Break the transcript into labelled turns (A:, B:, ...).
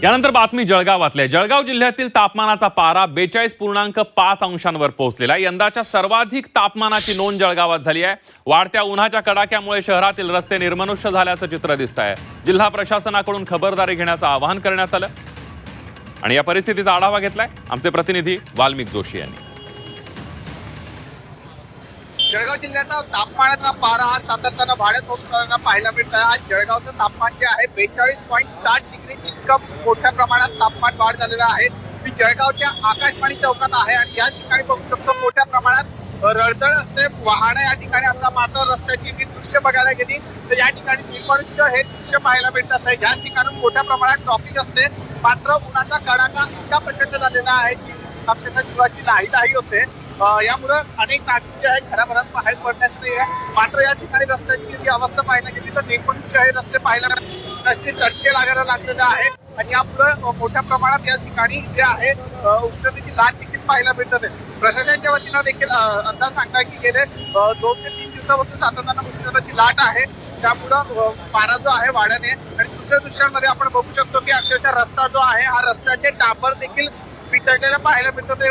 A: यानंतर बातमी जळगावातल्या. जळगाव जिल्ह्यातील तापमानाचा पारा 42.5 अंशांवर पोहोचलेला. यंदाच्या सर्वाधिक तापमानाची नोंद जळगावात झाली आहे. वाढत्या उन्हाच्या कडाक्यामुळे शहरातील रस्ते निर्मनुष्य झाल्याचं चित्र दिसत आहे. जिल्हा प्रशासनाकडून खबरदारी घेण्याचं आवाहन करण्यात आलं आणि या परिस्थितीचा आढावा घेतलाय आमचे प्रतिनिधी वाल्मिक जोशी यांनी.
B: जळगाव जिल्ह्याचा तापमानाचा पारा आज सातत्यानं वाढत होताना पाहायला मिळत आहे. आज जळगावचं तापमान जे आहे 42.7 डिग्री इतकं मोठ्या प्रमाणात तापमान वाढ झालेलं आहे. मी जळगावच्या आकाशवाणी चौकात आहे आणि याच ठिकाणी बघू शकतो मोठ्या प्रमाणात रळतळ असते, वाहनं या ठिकाणी असतात. मात्र रस्त्याची जी दृश्य बघायला गेली तर या ठिकाणी निर्मनुष्य हे दृश्य पाहायला मिळतात आहे. ज्याच ठिकाणी मोठ्या प्रमाणात ट्रॉफिक असते, मात्र उन्हाचा कडाका इतका प्रचंड झालेला आहे की अक्षरशः जीवाची लाही होते. यामुळे अनेक नागरिक जे आहेत घराघरात बाहेर पडण्याचं नाही आहे. मात्र या ठिकाणी रस्त्याची जी अवस्था पाहायला गेली तर निर्मनुष्य हे रस्ते पाहायला चटके लागायला लागलेले आहे आणि यामुळे मोठ्या प्रमाणात या ठिकाणी जे आहे उष्णतेची लाट देखील पाहायला मिळत आहे. प्रशासनाच्या वतीनं देखील अंदाज सांगता की गेले 2 ते 3 दिवसापासून सातत्यानं उष्णतेची लाट आहे. त्यामुळं पारा जो आहे वाढत आहे आणि दुसऱ्या दृश्यांमध्ये आपण बघू शकतो की अक्षरशः रस्ता जो आहे हा रस्त्याचे डांबर देखील वितळलेला पाहायला मिळतात.